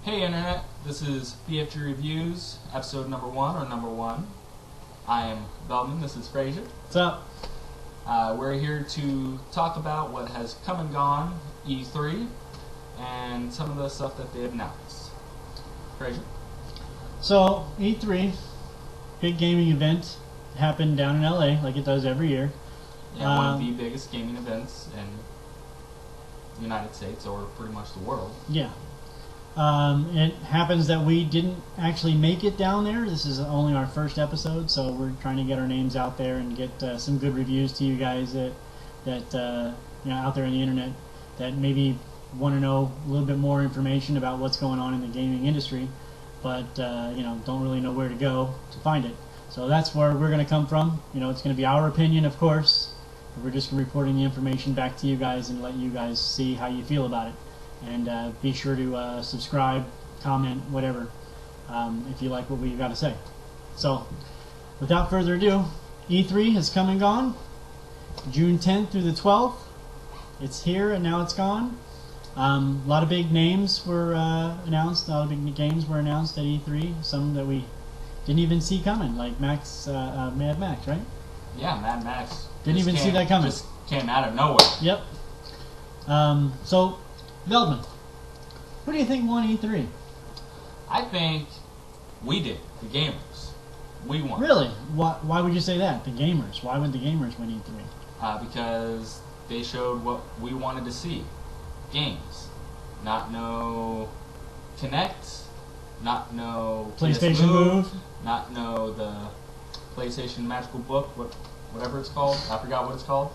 Hey Internet, this is BFGReviews, episode number 1. I am Belman, this is Frazier. What's up? We're here to talk about what has come and gone, E3, and some of the stuff that they have announced. Frazier? So, E3, big gaming event, happened down in LA like it does every year. Yeah, one of the biggest gaming events in the United States, or pretty much the world. Yeah. It happens that we didn't actually make it down there. This is only our first episode, so we're trying to get our names out there and get some good reviews to you guys that out there on the internet that maybe want to know a little bit more information about what's going on in the gaming industry, but don't really know where to go to find it. So that's where we're going to come from. It's going to be our opinion, of course. We're just reporting the information back to you guys and let you guys see how you feel about it. And be sure to subscribe, comment, whatever, if you like what we've got to say. So, without further ado, E3 has come and gone. June 10th through the 12th. It's here and now it's gone. A lot of big names were announced. A lot of big games were announced at E3. Some that we didn't even see coming, like Mad Max, right? Yeah, Mad Max. Didn't even see that coming. Just came out of nowhere. Yep. So, Veldman, who do you think won E3? I think we did, the gamers. We won. Really? Why would you say that? The gamers. Why would the gamers win E3? Because they showed what we wanted to see. Games. Not no Kinect, not no PlayStation PS Move, not no the PlayStation Magical Book, whatever it's called. I forgot what it's called.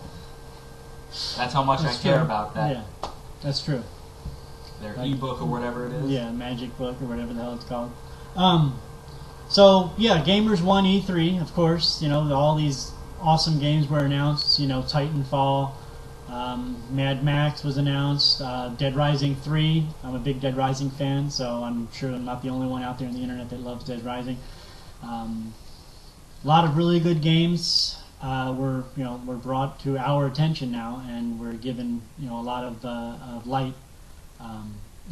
That's how much I care about that. Yeah, that's true. Their ebook or whatever it is. Yeah, Magic Book or whatever the hell it's called. So yeah, gamers won E3, of course. All these awesome games were announced. Titanfall, Mad Max was announced. Dead Rising 3. I'm a big Dead Rising fan, so I'm sure I'm not the only one out there on the internet that loves Dead Rising. A lot of really good games were brought to our attention now, and we're given a lot of light.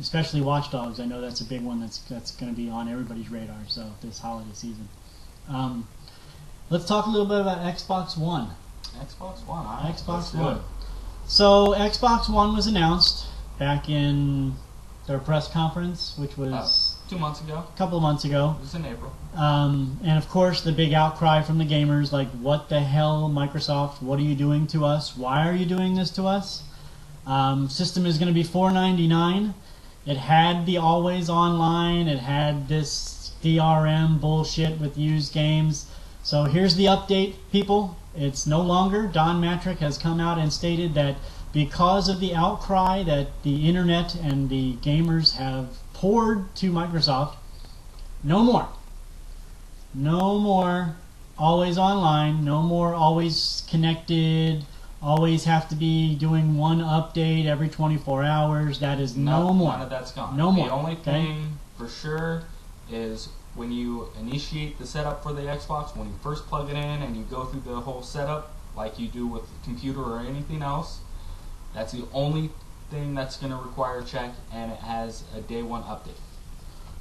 Especially Watch Dogs. I know that's a big one that's going to be on everybody's radar. So this holiday season, let's talk a little bit about Xbox One. Xbox One. Xbox One. So Xbox One was announced back in their press conference, which was 2 months ago. A couple of months ago. It was in April. And of course, the big outcry from the gamers, like, what the hell, Microsoft? What are you doing to us? Why are you doing this to us? System is going to be $499. It had the always online. It had this DRM bullshit with used games. So here's the update, people. It's no longer. Don Matrick has come out and stated that because of the outcry that the internet and the gamers have poured to Microsoft, no more. No more always online. No more always connected. Always have to be doing one update every 24 hours. That is no more. None of that's gone. No more. The only thing for sure is when you initiate the setup for the Xbox, when you first plug it in and you go through the whole setup like you do with the computer or anything else, that's the only thing that's going to require a check, and it has a day one update.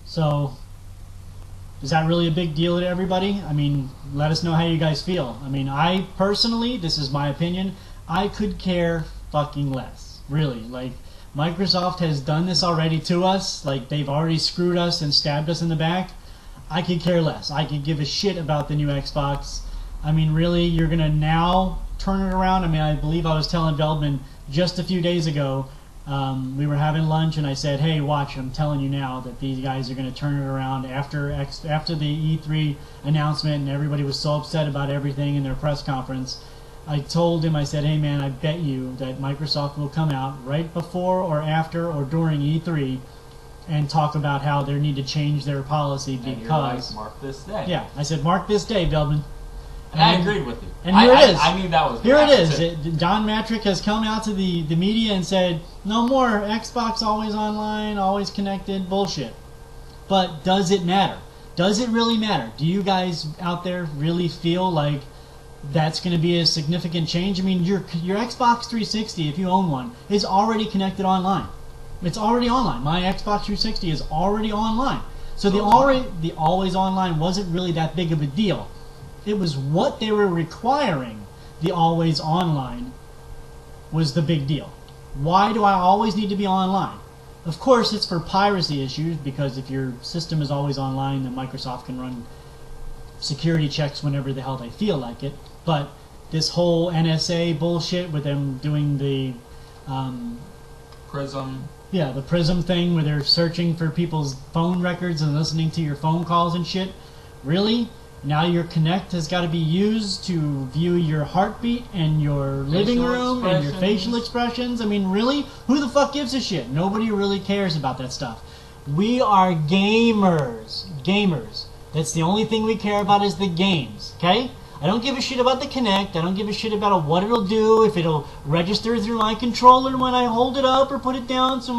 So, is that really a big deal to everybody? I mean, let us know how you guys feel. I mean, I personally, this is my opinion, I could care fucking less. Really. Like, Microsoft has done this already to us. Like, they've already screwed us and stabbed us in the back. I could care less. I could give a shit about the new Xbox. I mean, really, you're going to now turn it around? I mean, I believe I was telling Veldman just a few days ago, we were having lunch, and I said, hey, watch, I'm telling you now that these guys are going to turn it around after the E3 announcement, and everybody was so upset about everything in their press conference. I told him, I said, hey, man, I bet you that Microsoft will come out right before or after or during E3 and talk about how they need to change their policy because... And you're like, mark this day. Yeah, I said, mark this day, Veldman. And I agreed with you. And here it is. I knew that was here it is. Don Matrick has come out to the media and said, no more Xbox always online, always connected, bullshit. But does it matter? Does it really matter? Do you guys out there really feel like that's going to be a significant change? I mean, your Xbox 360, if you own one, is already connected online. It's already online. My Xbox 360 is already online. So the always online wasn't really that big of a deal. It was what they were requiring, the always online, was the big deal. Why do I always need to be online? Of course, it's for piracy issues, because if your system is always online, then Microsoft can run security checks whenever the hell they feel like it. But this whole NSA bullshit with them doing the Prism. Yeah, the Prism thing where they're searching for people's phone records and listening to your phone calls and shit. Really? Now your Kinect has got to be used to view your heartbeat and your living room and your facial expressions. I mean, really? Who the fuck gives a shit? Nobody really cares about that stuff. We are gamers. Gamers. That's the only thing we care about is the games, okay? I don't give a shit about the Kinect. I don't give a shit about what it'll do, if it'll register through my controller when I hold it up or put it down so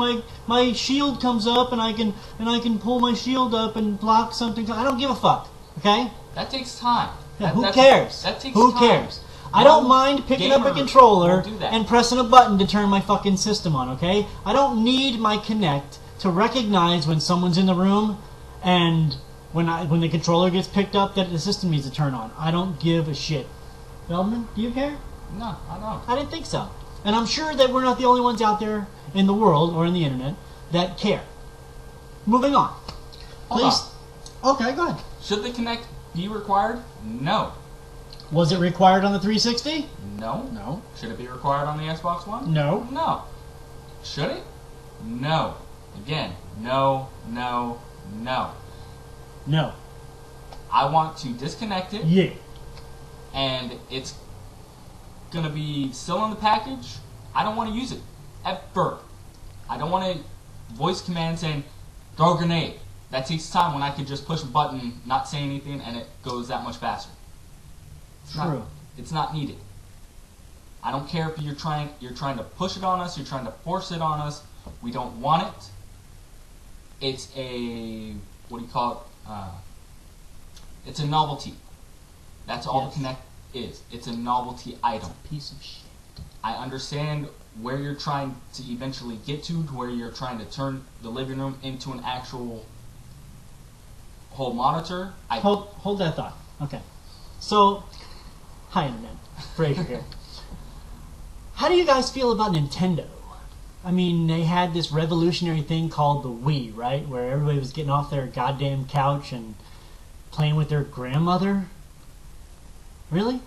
my shield comes up and I can pull my shield up and block something. I don't give a fuck, okay? That takes time. Yeah, who cares? That takes who time. cares? I don't mind picking up a controller and pressing a button to turn my fucking system on, okay? I don't need my Kinect to recognize when someone's in the room and when the controller gets picked up that the system needs to turn on. I don't give a shit. Feldman, do you care? No, I don't. I didn't think so. And I'm sure that we're not the only ones out there in the world or in the internet that care. Moving on. Please. Okay, go ahead. Should the Kinect be required? No. Was it required on the 360? No. No. Should it be required on the Xbox One? No. No. Should it? No. Again, no, no, no. No. I want to disconnect it. Yeah. And it's going to be still in the package. I don't want to use it. Ever. I don't want to voice command saying, throw a grenade. That takes time when I could just push a button, not say anything, and it goes that much faster. True. It's not needed. I don't care if you're trying to push it on us, you're trying to force it on us. We don't want it. It's a, what do you call it? It's a novelty. That's all the Kinect is. It's a novelty item. Piece of shit. I understand where you're trying to eventually get to where you're trying to turn the living room into an actual whole monitor. Hold that thought. Okay. So, hi Internet. Fraser here. How do you guys feel about Nintendo? I mean, they had this revolutionary thing called the Wii, right? Where everybody was getting off their goddamn couch and playing with their grandmother. Really?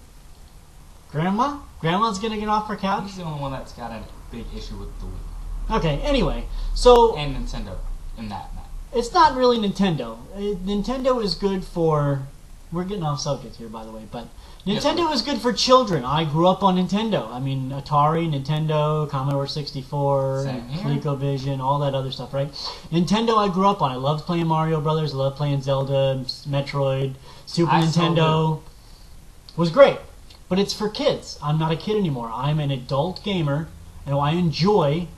Grandma? Grandma's gonna get off her couch? He's the only one that's got a big issue with the Wii. Okay, anyway, so... And Nintendo, in that matter. It's not really Nintendo. Nintendo is good for... We're getting off subject here, by the way, but... Nintendo is good for children. I grew up on Nintendo. I mean, Atari, Nintendo, Commodore 64, ColecoVision, all that other stuff, right? Nintendo I grew up on. I loved playing Mario Brothers. I loved playing Zelda, Metroid, Super Nintendo. Was great. But it's for kids. I'm not a kid anymore. I'm an adult gamer, and I enjoy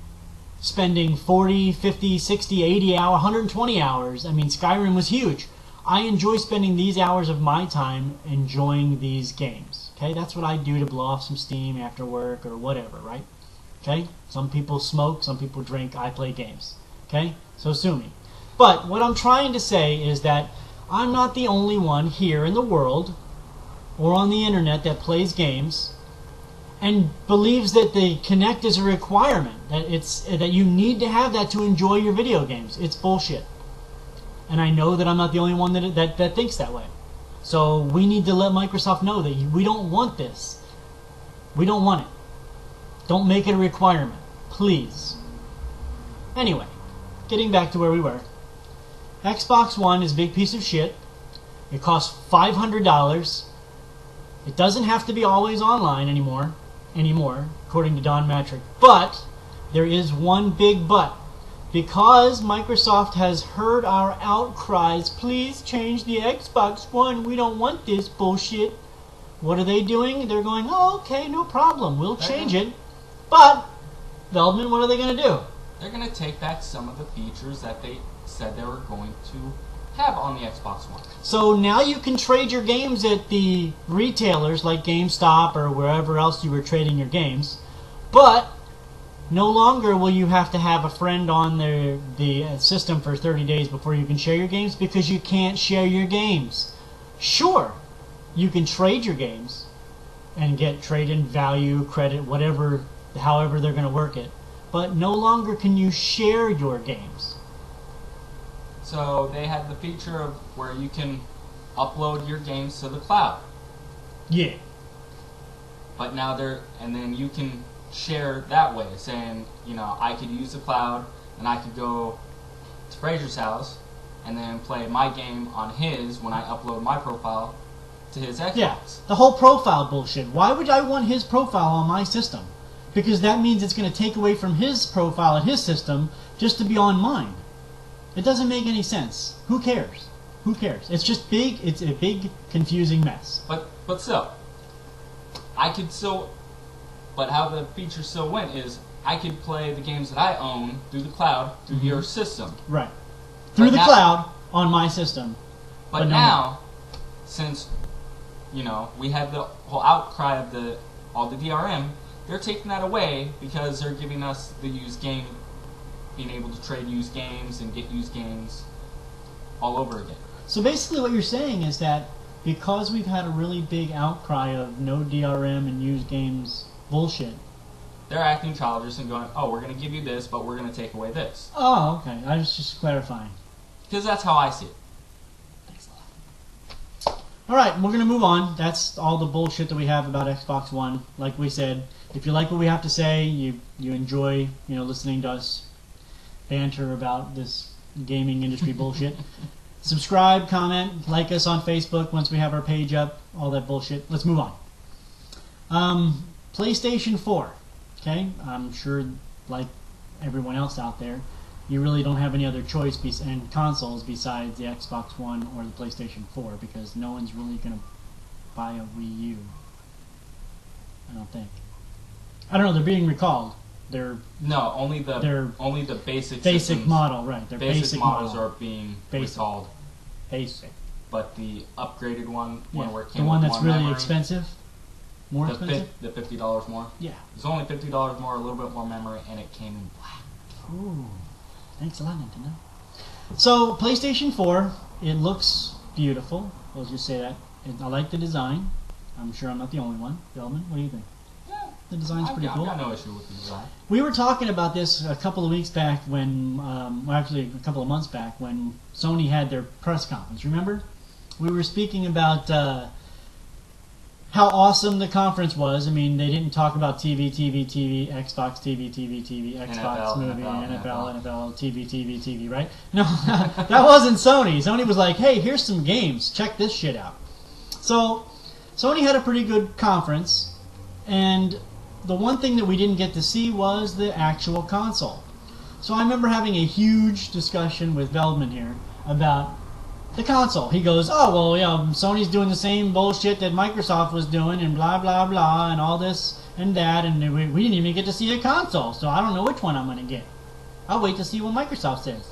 spending 40, 50, 60, 80 hours, 120 hours. I mean, Skyrim was huge. I enjoy spending these hours of my time enjoying these games. Okay, that's what I do to blow off some steam after work or whatever, right? Okay, some people smoke, some people drink, I play games. Okay, so sue me. But what I'm trying to say is that I'm not the only one here in the world or on the internet that plays games and believes that the Kinect is a requirement, that you need to have that to enjoy your video games. It's bullshit. And I know that I'm not the only one that thinks that way. So we need to let Microsoft know that we don't want this. We don't want it. Don't make it a requirement. Please. Anyway, getting back to where we were. Xbox One is a big piece of shit. It costs $500. It doesn't have to be always online anymore, according to Don Matrick. But there is one big but. Because Microsoft has heard our outcries, please change the Xbox One, we don't want this bullshit. What are they doing? They're going, oh, okay, no problem, we'll change it. But, Veldman, what are they going to do? They're going to take back some of the features that they said they were going to have on the Xbox One. So now you can trade your games at the retailers like GameStop or wherever else you were trading your games. But No longer will you have to have a friend on the system for 30 days before you can share your games, because you can't share your games. Sure, you can trade your games and get trade-in value, credit, whatever, however they're going to work it. But no longer can you share your games. So they had the feature of where you can upload your games to the cloud. Yeah. But now and then you can share that way, saying, I could use the cloud and I could go to Fraser's house and then play my game on his when I upload my profile to his Xbox. Yeah, the whole profile bullshit. Why would I want his profile on my system? Because that means it's going to take away from his profile at his system just to be on mine. It doesn't make any sense. Who cares? Who cares? It's just big. It's a big, confusing mess. But still, but how the feature still went is I could play the games that I own through the cloud, through your system. Right. Through the cloud on my system. But now, since, we had the whole outcry of all the DRM, they're taking that away because they're giving us the being able to trade used games and get used games all over again. So basically what you're saying is that because we've had a really big outcry of no DRM and used games bullshit. They're acting childish and going, we're going to give you this, but we're going to take away this. Oh, okay. I was just clarifying. Because that's how I see it. Thanks a lot. All right, we're going to move on. That's all the bullshit that we have about Xbox One. Like we said, if you like what we have to say, you enjoy listening to us banter about this gaming industry bullshit, subscribe, comment, like us on Facebook once we have our page up, all that bullshit. Let's move on. PlayStation 4. Okay, I'm sure, like everyone else out there, you really don't have any other choice and consoles besides the Xbox One or the PlayStation 4, because no one's really going to buy a Wii U. I don't think. I don't know. They're being recalled. Only the basic systems, model, right? Their basic models model. are being recalled. Basic. But the upgraded one, where it came the one with that's more really memory, expensive. More expensive. The $50 more. Yeah. It's only $50 more, a little bit more memory, and it came in black. Ooh, thanks a lot, Nintendo. So PlayStation 4, it looks beautiful. Let's just say that. I like the design. I'm sure I'm not the only one. Feldman, what do you think? Yeah, the design's pretty cool. I've got no issue with the design. We were talking about this a couple of weeks back when, actually a couple of months back when Sony had their press conference. Remember? We were speaking about how awesome the conference was. I mean, they didn't talk about TV, Xbox TV, Xbox NFL, movie, NFL. TV, right? No, that wasn't Sony. Sony was like, hey, here's some games. Check this shit out. So, Sony had a pretty good conference, and the one thing that we didn't get to see was the actual console. So I remember having a huge discussion with Veldman here about the console. He goes, Sony's doing the same bullshit that Microsoft was doing and blah, blah, blah, and all this and that, and we didn't even get to see a console, so I don't know which one I'm going to get. I'll wait to see what Microsoft says.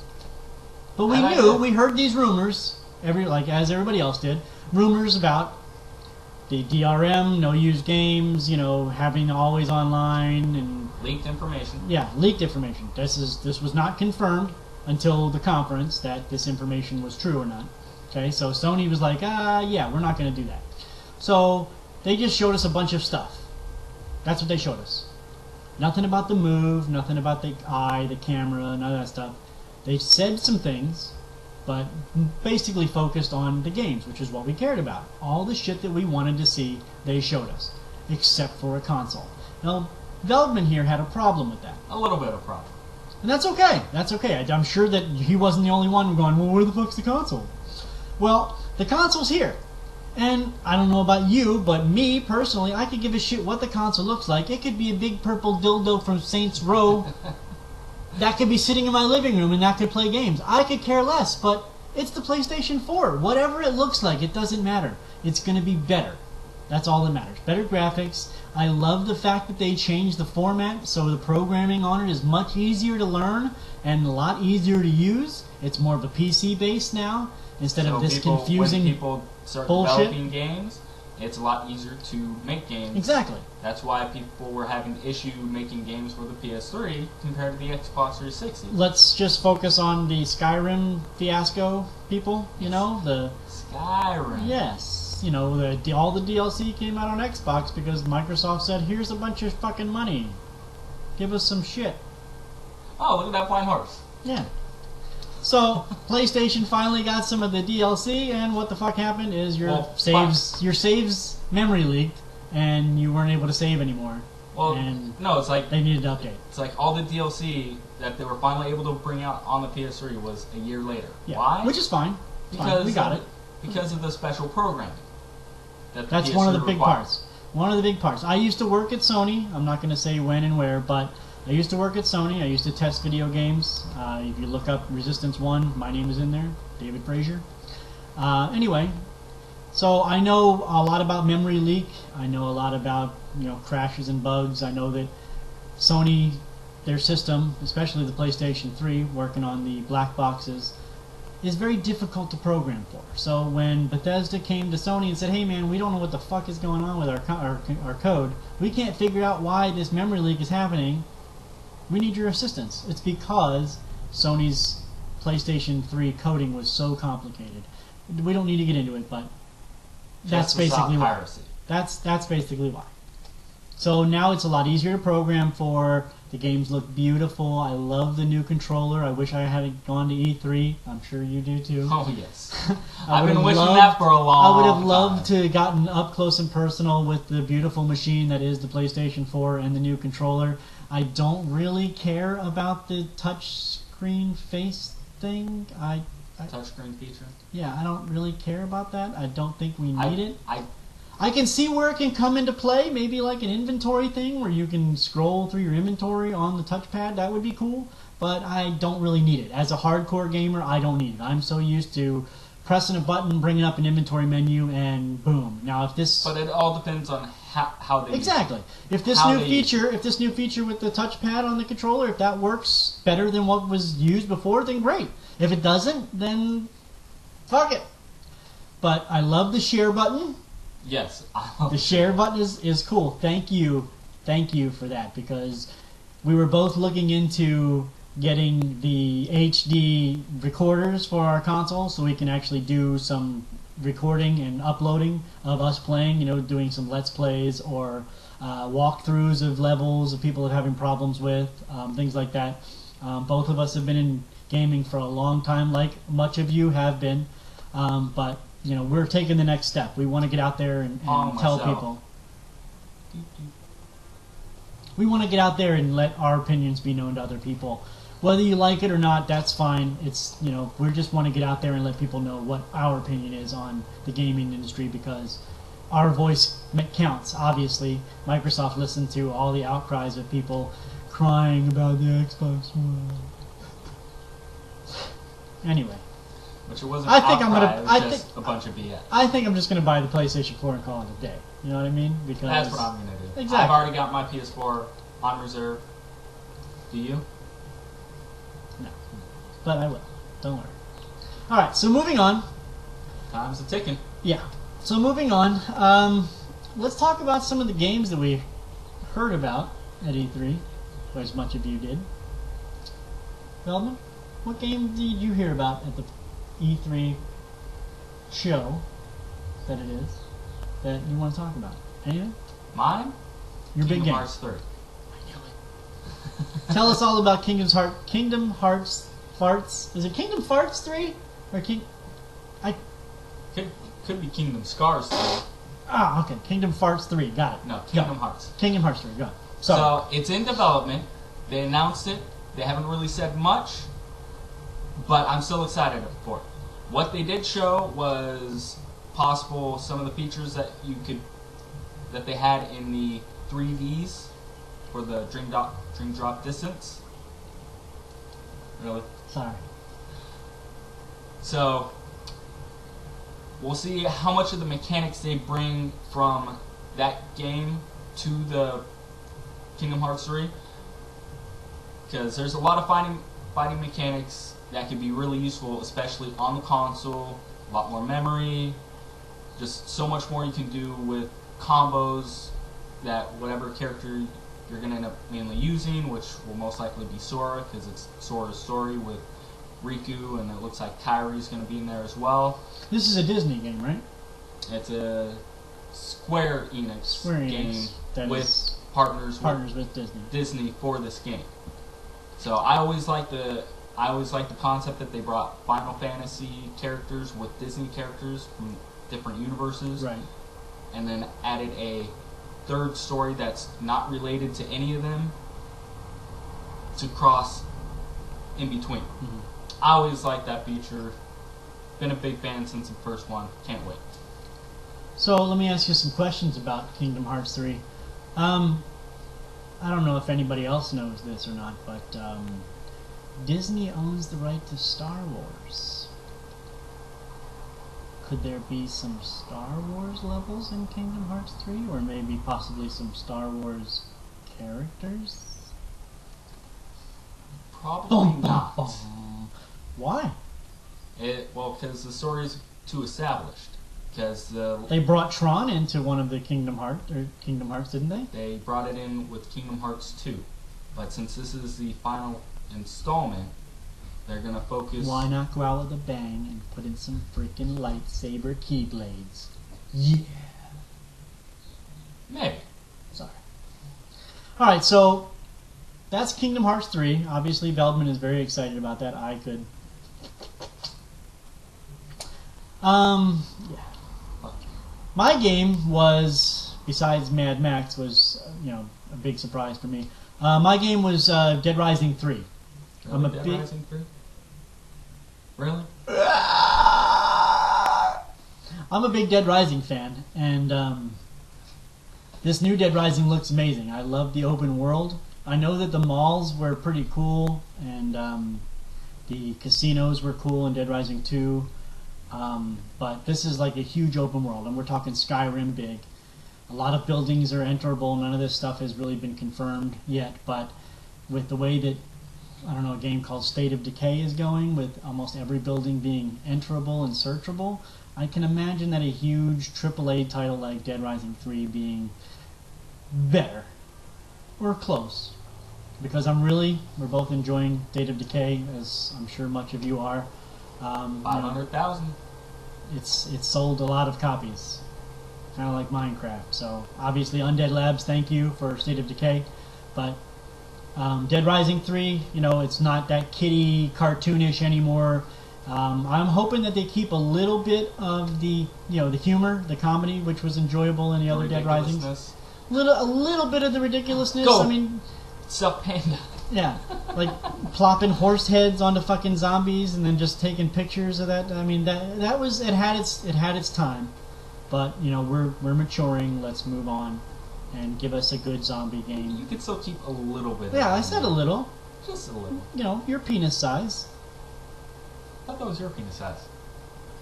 But we heard these rumors, as everybody else did, rumors about the DRM, no used games, having always online and leaked information. Yeah, leaked information. This was not confirmed until the conference that this information was true or not. Okay, so Sony was like, we're not going to do that. So they just showed us a bunch of stuff. That's what they showed us. Nothing about the Move, nothing about the eye, the camera, none of that stuff. They said some things, but basically focused on the games, which is what we cared about. All the shit that we wanted to see, they showed us, except for a console. Now, Veldman here had a problem with that. A little bit of a problem. And that's okay. That's okay. I'm sure that he wasn't the only one going, well, where the fuck's the console? Well, the console's here. And I don't know about you, but me, personally, I could give a shit what the console looks like. It could be a big purple dildo from Saints Row that could be sitting in my living room and that could play games. I could care less, but it's the PlayStation 4. Whatever it looks like, it doesn't matter. It's going to be better. That's all that matters. Better graphics. I love the fact that they changed the format so the programming on it is much easier to learn and a lot easier to use. It's more of a PC base now instead of this confusing when people start bullshit. Developing games, it's a lot easier to make games. Exactly. That's why people were having issue making games for the PS3 compared to the Xbox 360. Let's just focus on the Skyrim fiasco, people. You know, the Skyrim. Yes, you know, all the DLC came out on Xbox because Microsoft said, "Here's a bunch of fucking money, give us some shit." Oh, look at that flying horse. Yeah. So PlayStation finally got some of the DLC, and what the fuck happened is your saves memory leaked, and you weren't able to save anymore. Well, and no, it's like they needed to update. It's like all the DLC that they were finally able to bring out on the PS3 was a year later. Yeah. Why? Which is fine. Because we got it. Because of the special programming. That's one of the big parts. One of the big parts. I used to work at Sony. I'm not going to say when and where, but I used to work at Sony. I used to test video games. If you look up Resistance 1, my name is in there, David Frazier. Anyway, so I know a lot about memory leak. I know a lot about crashes and bugs. I know that Sony, their system, especially the PlayStation 3, working on the black boxes, is very difficult to program for. So when Bethesda came to Sony and said, "Hey man, we don't know what the fuck is going on with our code. We can't figure out why this memory leak is happening. We need your assistance." It's because Sony's PlayStation 3 coding was so complicated. We don't need to get into it, but that's basically why. That's basically why. So now it's a lot easier to program for. The games look beautiful. I love the new controller. I wish I had gone to E3. I'm sure you do too. Oh yes. I've been wishing that for a long time. I would have loved to have gotten up close and personal with the beautiful machine that is the PlayStation 4 and the new controller. I don't really care about the touch screen face thing. Touchscreen feature? Yeah, I don't really care about that. I don't think we need it. I can see where it can come into play, maybe like an inventory thing where you can scroll through your inventory on the touchpad. That would be cool, but I don't really need it. As a hardcore gamer, I don't need it. I'm so used to pressing a button, bringing up an inventory menu, and boom. Now, if this... But it all depends on how they... Exactly. If this new feature with the touchpad on the controller, if that works better than what was used before, then great. If it doesn't, then fuck it. But I love the share button. Yes. The share button is cool. Thank you for that, because we were both looking into getting the HD recorders for our console so we can actually do some recording and uploading of us playing, doing some Let's Plays or walkthroughs of levels of people that are having problems with, things like that. Both of us have been in gaming for a long time, like much of you have been, but we're taking the next step. We want to get out there and tell people. We want to get out there and let our opinions be known to other people. Whether you like it or not, that's fine. It's we just want to get out there and let people know what our opinion is on the gaming industry, because our voice counts. Obviously, Microsoft listened to all the outcries of people crying about the Xbox One. Anyway. Which it wasn't just a bunch of BS. I think I'm just going to buy the PlayStation 4 and call it a day. You know what I mean? Because that's what I'm going to do. Exactly. I've already got my PS4 on reserve. Do you? No. But I will. Don't worry. Alright, so moving on. Time's a ticking. Yeah. So moving on. Let's talk about some of the games that we heard about at E3, or as much of you did. Feldman, what game did you hear about at the E3 show that it is that you want to talk about? Anything? Mine? Your big game. Kingdom Hearts 3. I knew it. Tell us all about Kingdom Hearts Farts. Is it Kingdom Farts 3 or Could be Kingdom Scars 3. Ah, okay. Kingdom Farts 3. Got it. No, Kingdom Hearts. Kingdom Hearts 3. Go. So it's in development. They announced it. They haven't really said much, but I'm still excited for it. What they did show was some of the features that they had in the 3Ds for the Dream Drop Distance. Really? Sorry. So we'll see how much of the mechanics they bring from that game to the Kingdom Hearts 3, because there's a lot of fighting mechanics that can be really useful, especially on the console. A lot more memory, just so much more you can do with combos that whatever character you're going to end up mainly using, which will most likely be Sora, because it's Sora's story with Riku, and it looks like Kyrie's going to be in there as well. This is a Disney game, right? It's a Square Enix game that with partners with Disney for this game. So I always like the concept that they brought Final Fantasy characters with Disney characters from different universes, right? And then added a third story that's not related to any of them to cross in between. Mm-hmm. I always like that feature. Been a big fan since the first one. Can't wait. So let me ask you some questions about Kingdom Hearts 3. I don't know if anybody else knows this or not, but Disney owns the right to Star Wars. Could there be some Star Wars levels in Kingdom Hearts 3? Or maybe possibly some Star Wars characters? Probably not. Why? Well, because the story's too established. Because they brought Tron into one of the Kingdom Hearts, didn't they? They brought it in with Kingdom Hearts 2. But since this is the final installment, they're going to focus... Why not go out with a bang and put in some freaking lightsaber keyblades? Yeah. Maybe. Sorry. Alright, so that's Kingdom Hearts 3. Obviously, Veldman is very excited about that. I could... yeah. My game was, besides Mad Max, was a big surprise for me. My game was Dead Rising 3. Really? Dead Rising 3? Really? I'm a big Dead Rising fan, and this new Dead Rising looks amazing. I love the open world. I know that the malls were pretty cool, and the casinos were cool in Dead Rising 2. But this is like a huge open world, and we're talking Skyrim big. A lot of buildings are enterable. None of this stuff has really been confirmed yet, but with the way that, a game called State of Decay is going, with almost every building being enterable and searchable, I can imagine that a huge AAA title like Dead Rising 3 being better, or close. Because we're both enjoying State of Decay, as I'm sure much of you are. 500,000. It's sold a lot of copies, kind of like Minecraft. So obviously, Undead Labs, thank you for State of Decay, but Dead Rising 3, it's not that kiddie cartoonish anymore. I'm hoping that they keep a little bit of the the humor, the comedy, which was enjoyable in the other Dead Risings. A little bit of the ridiculousness. Go. I mean, Stuff Panda. Yeah, like plopping horse heads onto fucking zombies and then just taking pictures of that. I mean, that was it had its time, but we're maturing. Let's move on and give us a good zombie game. You could still keep a little bit. Yeah, I said a little. Just a little. Your penis size. I thought that was your penis size.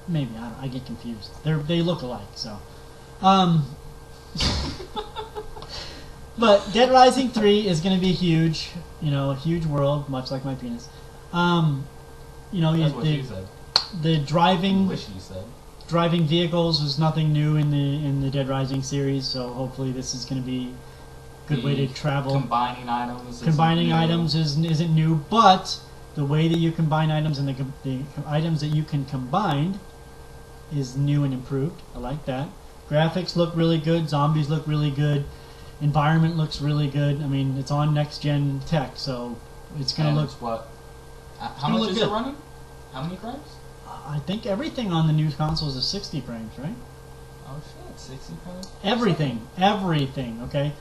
Maybe I get confused. They look alike, so. But Dead Rising 3 is going to be huge, a huge world, much like my penis. That's what you said. The driving Wish you said. Driving vehicles was nothing new in the Dead Rising series, so hopefully this is going to be a good way to travel. Combining items. Isn't new, but the way that you combine items and the items that you can combine is new and improved. I like that. Graphics look really good. Zombies look really good. Environment looks really good. I mean, it's on next-gen tech, so it's going to look... What? How much is it running? How many frames? I think everything on the new consoles is 60 frames, right? Oh shit, 60 frames? Everything, okay?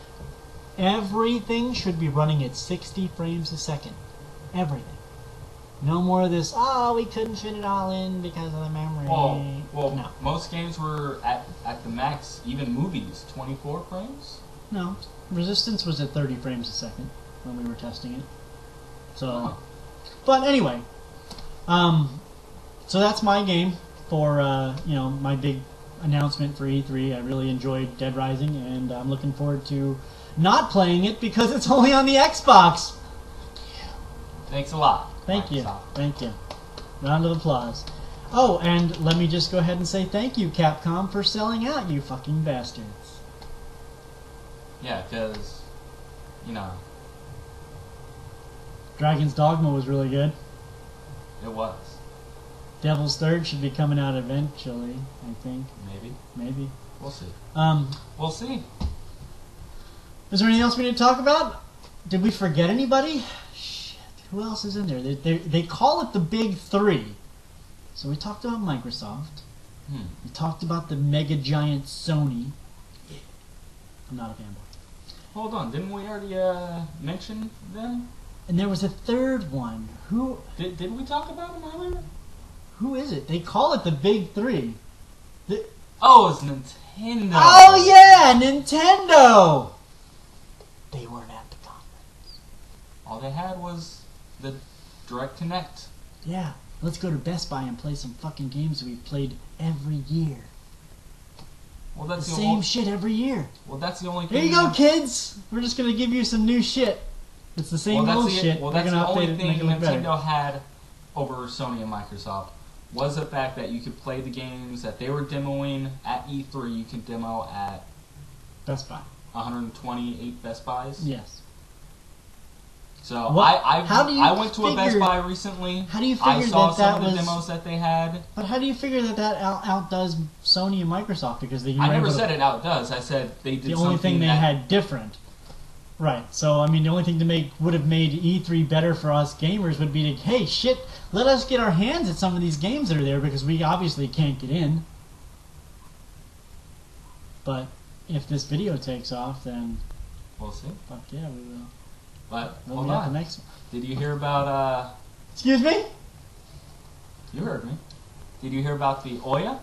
Everything should be running at 60 frames a second. Everything. No more of this, we couldn't fit it all in because of the memory. Well, no. Most games were at the max, even movies, 24 frames? No, Resistance was at 30 frames a second when we were testing it. So, But anyway, so that's my game for my big announcement for E3. I really enjoyed Dead Rising, and I'm looking forward to not playing it because it's only on the Xbox. Thanks a lot. Thank you. Round of applause. Oh, and let me just go ahead and say thank you, Capcom, for selling out, you fucking bastards. Yeah, because, you know, Dragon's Dogma was really good. it was. Devil's Third should be coming out eventually, I think. Maybe. We'll see. We'll see. Is there anything else we need to talk about? Did we forget anybody? Shit, who else is in there? They call it the Big Three. So we talked about Microsoft. We talked about the mega giant Sony. Yeah. I'm not a fanboy. Hold on, didn't we already mention them? And there was a third one. Who Did we talk about them earlier? Who is it? They call it the Big Three. Oh, it's Nintendo. Oh yeah, Nintendo! They weren't at the conference. All they had was the Direct Connect. Yeah, let's go to Best Buy and play some fucking games that we've played every year. Well, that's the same shit every year. Well, that's the only thing. Here you go, kids! We're just gonna give you some new shit. It's the same old shit. Well, We're that's gonna the update only it, thing make it look better. Nintendo had over Sony and Microsoft was the fact that you could play the games that they were demoing at E3. You could demo at Best Buy. 128 Best Buys. Yes. So how do you I went to a Best figure- Buy recently. How do you figure I saw that some of was? the demos that they had. But how do you figure that outdoes Sony and Microsoft? Because they I never said it outdoes. I said they did the only thing they had different. Right. So I mean, the only thing to would have made E3 better for us gamers would be to, hey, shit, let us get our hands at some of these games that are there because we obviously can't get in. But if this video takes off, then we'll see. Fuck yeah, we will. But We'll hold be at on. the next one. Did you hear about? Excuse me? You heard me. Did you hear about the Oya?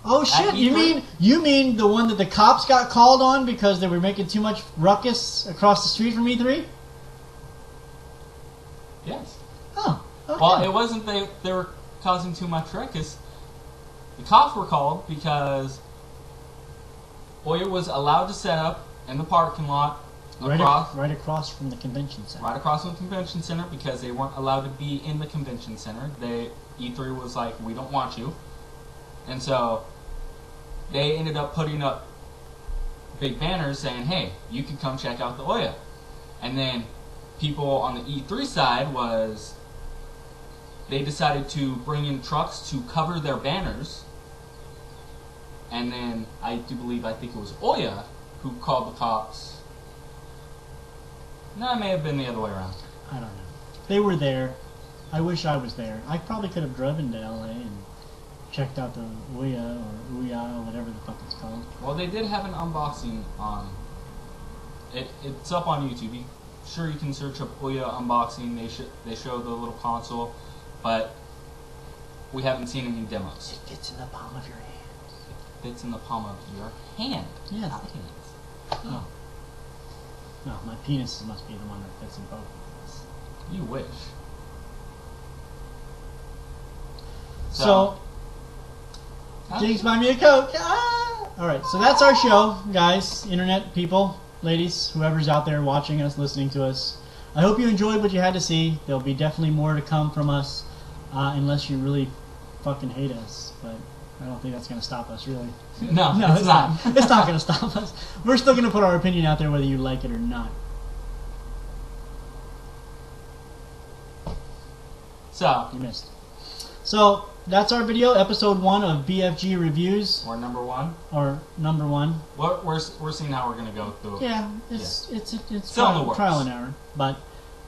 Oh shit! You mean the one that the cops got called on because they were making too much ruckus across the street from E3? Yes. Oh. Okay. Well, it wasn't they were causing too much ruckus. The cops were called because Oya was allowed to set up in the parking lot right across from the convention center. Right across from the convention center because they weren't allowed to be in the convention center. E3 was like, we don't want you. And so they ended up putting up big banners saying, hey, you can come check out the Oya. And then people on the E3 side they decided to bring in trucks to cover their banners. And then I think it was Oya who called the cops. No, it may have been the other way around. I don't know. They were there. I wish I was there. I probably could have driven to LA and checked out the Ouya or whatever the fuck it's called. Well, they did have an unboxing on. It's up on YouTube. You can search up Ouya unboxing. They show the little console, but we haven't seen any demos. It fits in the palm of your hand. It fits in the palm of your hand. Yeah. Not hands. Oh. No, my penis must be the one that fits in both of us. You wish. So Jinx, buy me a Coke. Ah! Alright, so that's our show, guys, internet people, ladies, whoever's out there watching us, listening to us. I hope you enjoyed what you had to see. There'll be definitely more to come from us, unless you really fucking hate us. But I don't think that's going to stop us, really. No, it's not. It's not going to stop us. We're still going to put our opinion out there whether you like it or not. So you missed. So that's our video, episode 1 of BFG Reviews. Or number 1. Or number 1. We're seeing how we're going to go through it. Yeah, it's trial and error. But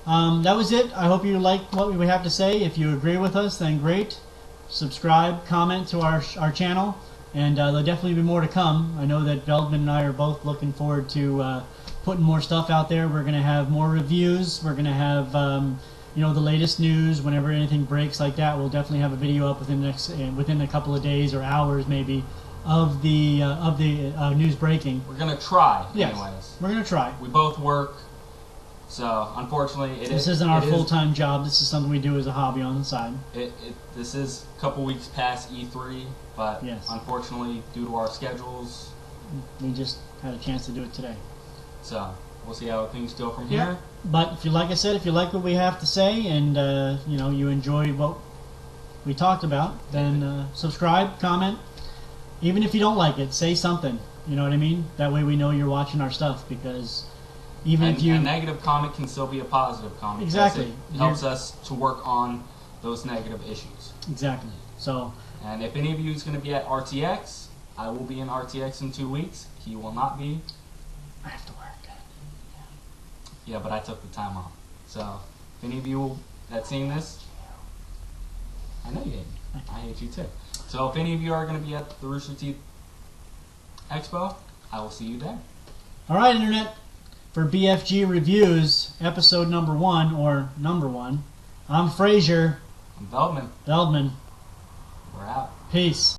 that was it. I hope you liked what we have to say. If you agree with us, then great. Subscribe, comment to our channel, and there'll definitely be more to come. I know that Veldman and I are both looking forward to putting more stuff out there. We're going to have more reviews. We're going to have the latest news. Whenever anything breaks like that, we'll definitely have a video up within a couple of days or hours maybe of the news breaking. We're going to try, yes, anyways. We're going to try. We both work, so unfortunately this isn't our full-time job. This is something we do as a hobby on the side. This is a couple weeks past E3, but yes, unfortunately, due to our schedules, we just had a chance to do it today. So we'll see how things go from here. But if you like what we have to say, and you enjoy we talked about, then subscribe, comment. Even if you don't like it, say something. You know what I mean? That way we know you're watching our stuff, because even if you... A negative comment can still be a positive comment. Exactly. It helps us to work on those negative issues. Exactly. So... And if any of you is going to be at RTX, I will be in RTX in 2 weeks. He will not be. I have to work. Yeah, but I took the time off. So, if any of you that's seeing this, I know you hate me. I hate you too. So, if any of you are going to be at the Rooster Teeth Expo, I will see you there. All right, Internet. For BFG Reviews, episode number 1, or number 1, I'm Frazier. I'm Veldman. Veldman. We're out. Peace.